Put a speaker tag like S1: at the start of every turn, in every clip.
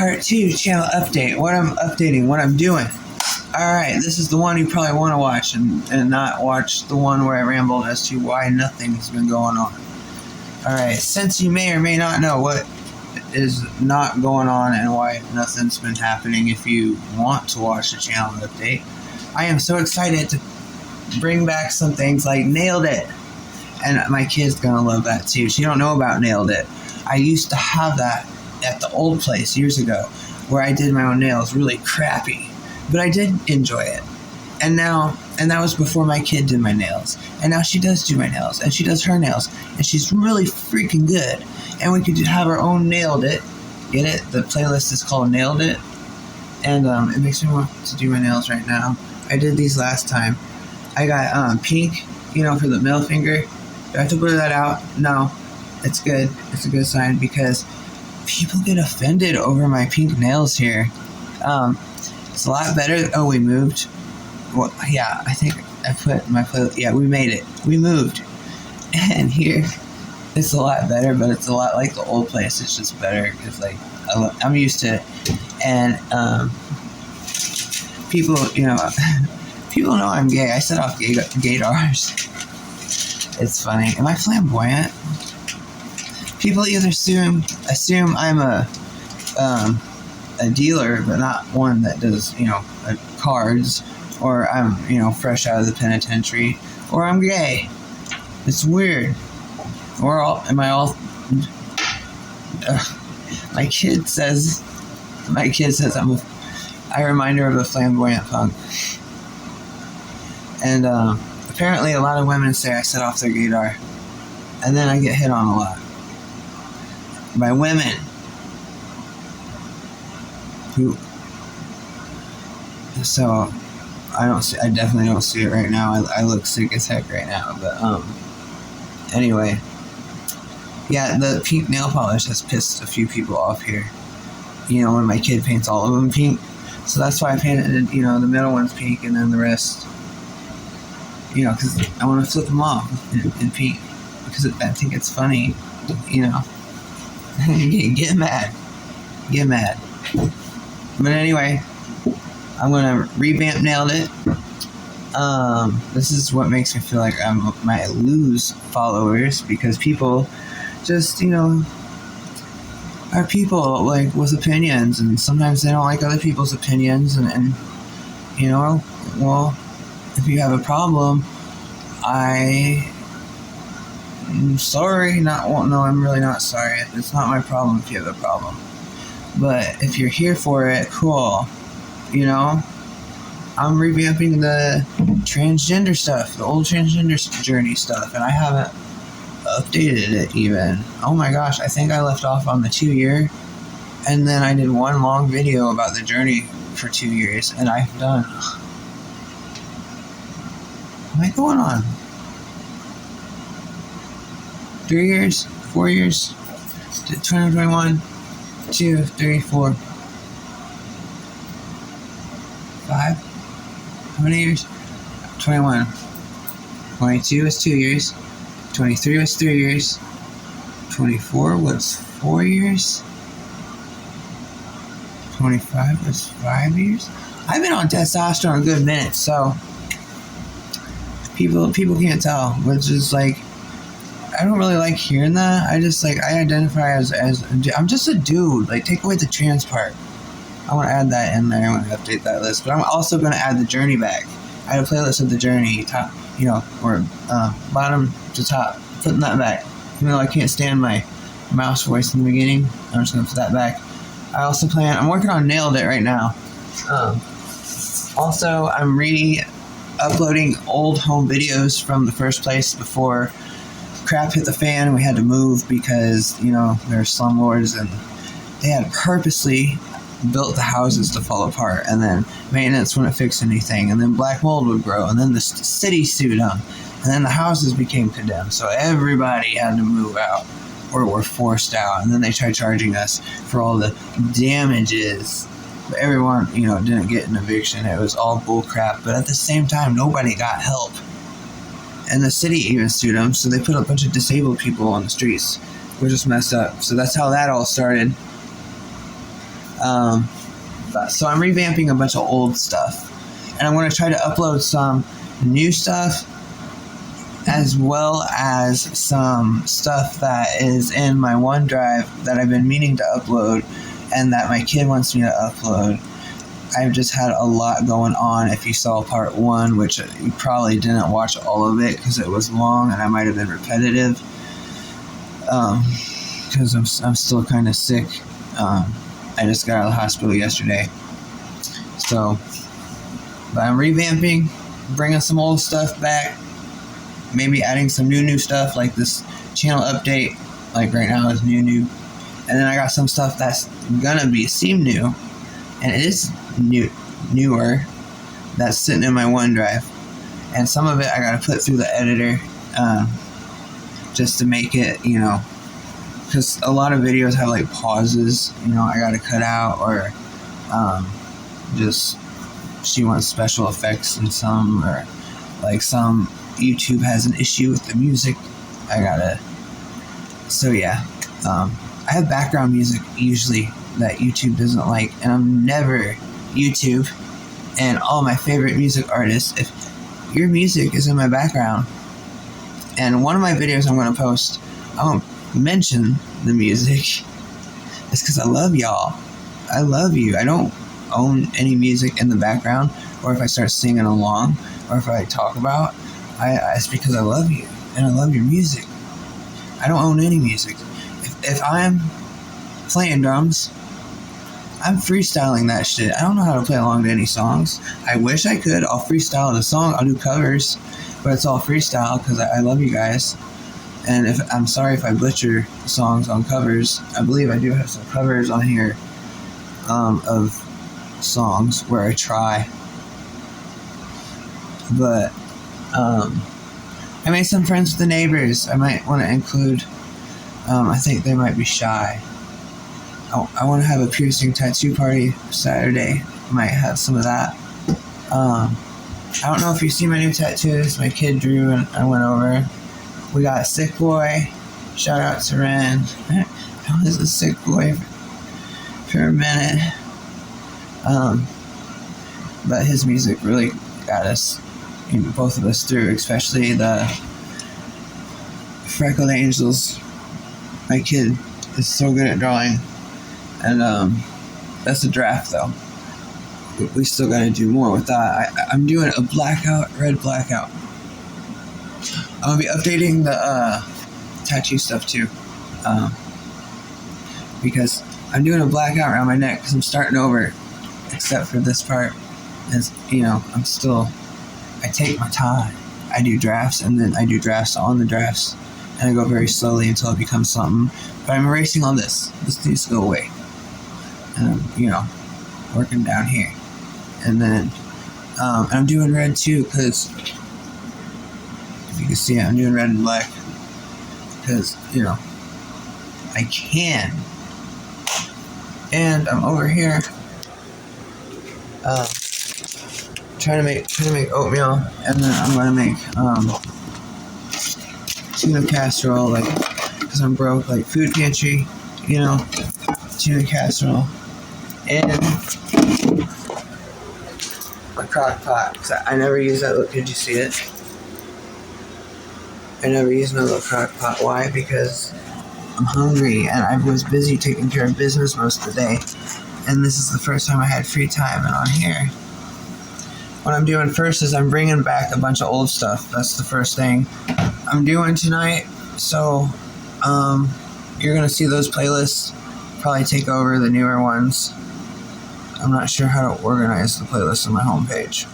S1: Part 2 channel update. What I'm doing. Alright, this is the one you probably want to watch and not watch the one where I rambled as to why nothing's been going on. Alright, since you may or may not know what is not going on and why nothing's been happening, if you want to watch the channel update, I am so excited to bring back some things like Nailed It. And my kid's gonna love that too. She don't know about Nailed It. I used to have that at the old place years ago where I did my own nails, really crappy. But I did enjoy it. And that was before my kid did my nails. And now she does do my nails, and she does her nails, and she's really freaking good. And we could have our own Nailed It. Get it? The playlist is called Nailed It. And it makes me want to do my nails right now. I did these last time. I got pink, for the middle finger. Do I have to blur that out? No. It's good. It's a good sign because people get offended over my pink nails here. It's a lot better. Oh, we moved. Well, yeah, I think I put my play. Yeah, we made it. We moved. And here, it's a lot better, but it's a lot like the old place. It's just better because, I'm used to it. And people, people know I'm gay. I set off gaydars. It's funny. Am I flamboyant? People either assume I'm a dealer, but not one that does, cards, or I'm, fresh out of the penitentiary, or I'm gay. It's weird. Am I all? My kid says I remind her of a flamboyant punk, and apparently a lot of women say I set off their gaydar, and then I get hit on a lot by women who. So I definitely don't see it right now. I look sick as heck right now, but anyway, yeah, the pink nail polish has pissed a few people off here. When my kid paints all of them pink, so that's why I painted the middle one's pink and then the rest, because I want to flip them off in pink because I think it's funny, Get mad. But anyway, I'm gonna revamp Nailed It. This is what makes me feel like I might lose followers because people just, are people with opinions, and sometimes they don't like other people's opinions, and well, if you have a problem, I'm sorry. I'm really not sorry. It's not my problem if you have a problem. But if you're here for it, cool. I'm revamping the transgender stuff, the old transgender journey stuff, and I haven't updated it even. Oh my gosh, I think I left off on the 2 year, and then I did one long video about the journey for 2 years, and I've done... What am I going on? 3 years? 4 years? 2021? 2, 3, 4, 5? How many years? 21. 22 was 2 years. 23 was 3 years. 24 was 4 years. 25 was 5 years. I've been on testosterone a good minute, so people can't tell, which is I don't really like hearing that. I just I identify as I'm just a dude. Take away the trans part. I want to add that in there. I want to update that list, but I'm also going to add the journey back. I have a playlist of the journey, top, or bottom to top. Putting that back. Even though I can't stand my mouse voice in the beginning, I'm just going to put that back. I also I'm working on Nailed It right now. Also, I'm uploading old home videos from the first place before crap hit the fan and we had to move because, they're slumlords and they had purposely built the houses to fall apart, and then maintenance wouldn't fix anything, and then black mold would grow, and then the city sued them, and then the houses became condemned, so everybody had to move out or were forced out, and then they tried charging us for all the damages. But everyone, didn't get an eviction. It was all bull crap, but at the same time, nobody got help. And the city even sued them, so they put a bunch of disabled people on the streets. We're just messed up. So that's how that all started. So I'm revamping a bunch of old stuff, and I'm going to try to upload some new stuff as well as some stuff that is in my OneDrive that I've been meaning to upload and that my kid wants me to upload. I've just had a lot going on. If you saw part 1, which you probably didn't watch all of it because it was long and I might have been repetitive, because I'm still kind of sick. I just got out of the hospital yesterday. So, but I'm revamping, bringing some old stuff back, maybe adding some new stuff, like this channel update, like right now is new. And then I got some stuff that's gonna seem new, and it is newer, that's sitting in my OneDrive. And some of it I gotta put through the editor, just to make it, because a lot of videos have like pauses, I gotta cut out, or just she wants special effects in some, or like some YouTube has an issue with the music. So yeah, I have background music usually that YouTube doesn't like, and I'm never YouTube and all my favorite music artists. If your music is in my background, and one of my videos I'm going to post, I won't mention the music. It's because I love y'all. I love you. I don't own any music in the background, or if I start singing along, or if I talk about, it's because I love you and I love your music. I don't own any music. If I'm playing drums, I'm freestyling that shit. I don't know how to play along to any songs. I wish I could. I'll freestyle the song. I'll do covers, but it's all freestyle because I love you guys. And I'm sorry if I butcher songs on covers. I believe I do have some covers on here of songs where I try. But I made some friends with the neighbors. I might want to include. I think they might be shy. I want to have a piercing tattoo party Saturday. I might have some of that. I don't know if you see my new tattoos. My kid drew and I went over. We got Sick Boy. Shout out to Ren. I was a sick boy for a minute. But his music really got us, both of us through, especially the Freckled Angels. My kid is so good at drawing. And that's a draft, though. We still got to do more with that. I'm doing a red blackout. I'm going to be updating the tattoo stuff, too. Because I'm doing a blackout around my neck because I'm starting over, except for this part. As I take my time. I do drafts, and then I do drafts on the drafts, and I go very slowly until it becomes something. But I'm erasing all this. This needs to go away. And I'm, working down here. And then I'm doing red too, because if you can see it, I'm doing red and black because I can. And I'm over here trying to make oatmeal, and then I'm gonna make tuna casserole, because I'm broke, like food pantry, tuna casserole. And my crock pot, because I never use that. Look, did you see it? I never use my little crock pot. Why? Because I'm hungry, and I was busy taking care of business most of the day. And this is the first time I had free time. And on here, what I'm doing first is I'm bringing back a bunch of old stuff. That's the first thing I'm doing tonight. So, you're going to see those playlists probably take over the newer ones. I'm not sure how to organize the playlist on my homepage.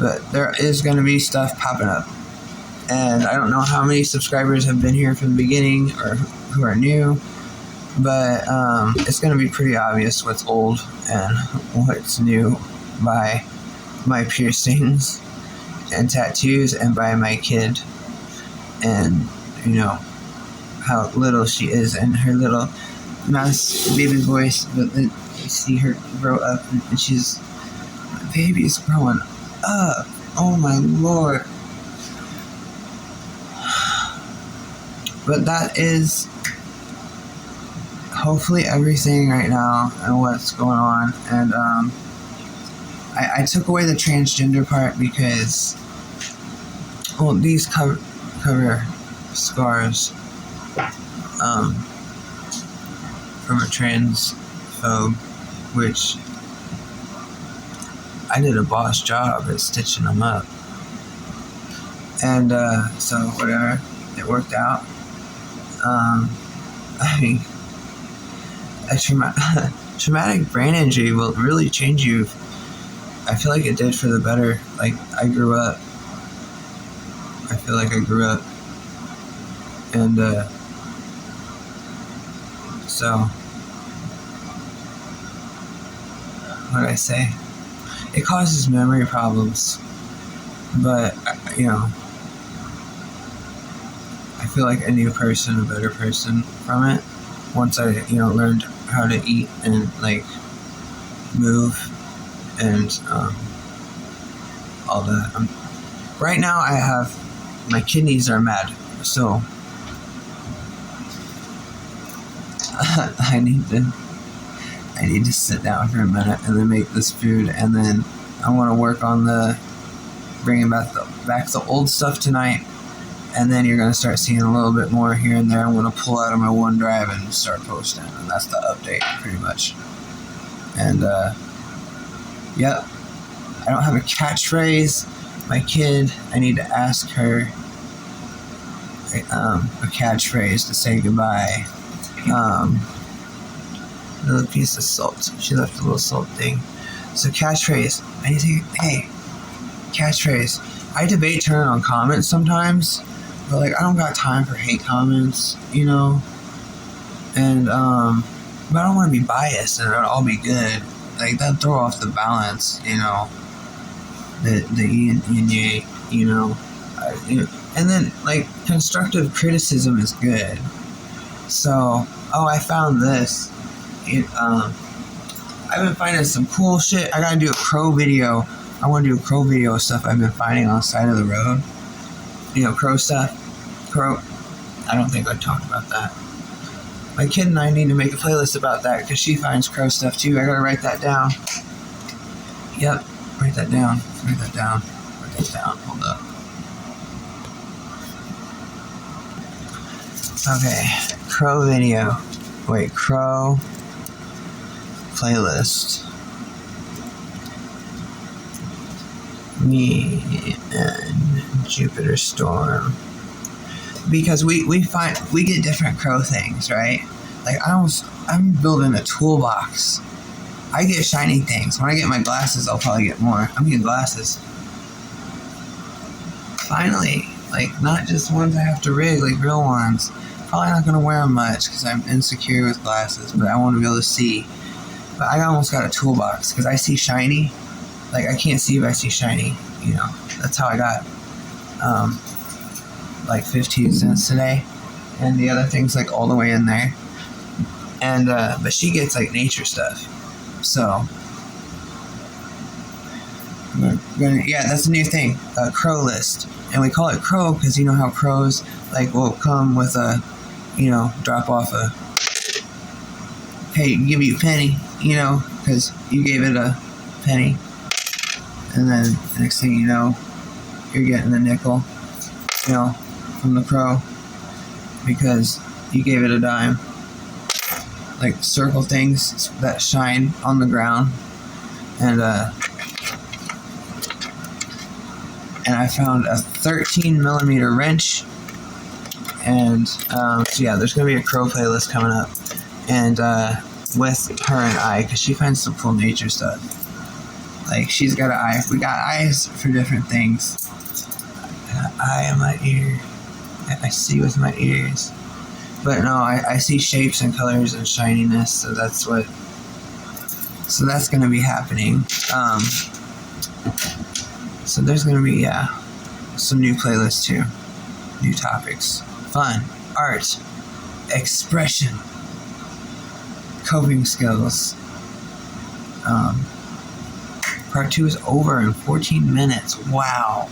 S1: But there is going to be stuff popping up. And I don't know how many subscribers have been here from the beginning or who are new. But it's going to be pretty obvious what's old and what's new by my piercings and tattoos and by my kid. And, how little she is and her little mouse baby voice. But then you see her grow up and my baby is growing up. Oh my Lord. But that is hopefully everything right now and what's going on. And I took away the transgender part because, well, these cover scars from a transphobe, which I did a boss job at stitching them up. And so whatever, it worked out. I mean, a traumatic brain injury will really change you. I feel like it did for the better. Like, I grew up. I feel like I grew up. And, so, what did I say? It causes memory problems. But, you know, I feel like a new person, a better person from it. Once I, learned how to eat and, like, move and all that. Right now I have, my kidneys are mad, so I need to sit down for a minute and then make this food, and then I want to work on bringing back the old stuff tonight. And then you're going to start seeing a little bit more here and there. I'm going to pull out of my OneDrive and start posting. And that's the update, pretty much. And, yep. I don't have a catchphrase. My kid, I need to ask her a catchphrase to say goodbye. Another piece of salt. She left a little salt thing. So catchphrase. I need to say, hey, catchphrase. I debate turning on comments sometimes. But, like, I don't got time for hate comments, And, but I don't want to be biased and it'll all be good. Like, that'd throw off the balance, the yin and yang, And then, like, constructive criticism is good. So, I found this. I've been finding some cool shit. I gotta do a crow video. I want to do a crow video of stuff I've been finding on the side of the road. Crow stuff. Crow. I don't think I talked about that. My kid and I need to make a playlist about that because she finds crow stuff too. I gotta write that down. Yep. Write that down. Hold up. Okay. Crow video. Wait, crow playlist. Me and Jupiter Storm. Because we get different crow things, right? Like, I'm building a toolbox. I get shiny things. When I get my glasses, I'll probably get more. I'm getting glasses. Finally, like, not just ones I have to rig, like real ones. Probably not going to wear them much because I'm insecure with glasses, but I want to be able to see. But I almost got a toolbox because I see shiny. Like, I can't see if I see shiny, That's how I got, like 15 cents today. And the other thing's, like, all the way in there. And, but she gets, like, nature stuff. So, yeah, that's a new thing, a crow list. And we call it crow because you know how crows, like, will come with a, drop off a, hey, give you a penny, because you gave it a penny. And then next thing you know, you're getting a nickel, from the crow because you gave it a dime. Like circle things that shine on the ground. And I found a 13 millimeter wrench. And so yeah, there's going to be a crow playlist coming up. And with her and I, because she finds some cool nature stuff. Like, she's got an eye. We got eyes for different things. An eye in my ear. I see with my ears. But no, I see shapes and colors and shininess, so that's going to be happening. So there's going to be, some new playlists too. New topics. Fun. Art. Expression. Coping skills. Part 2 is over in 14 minutes. Wow.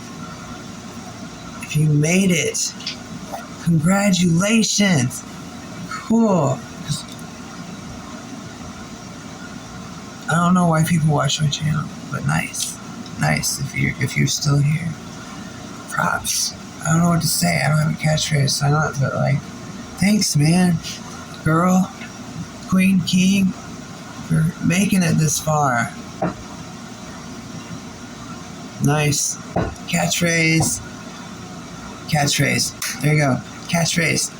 S1: If you made it, congratulations. Cool. I don't know why people watch my channel, but nice. Nice if you're still here. Props. I don't know what to say. I don't have a catchphrase, so I don't, but like, thanks, man. Girl, queen, king, for making it this far. Nice. Catchphrase. Catchphrase. There you go. Catchphrase.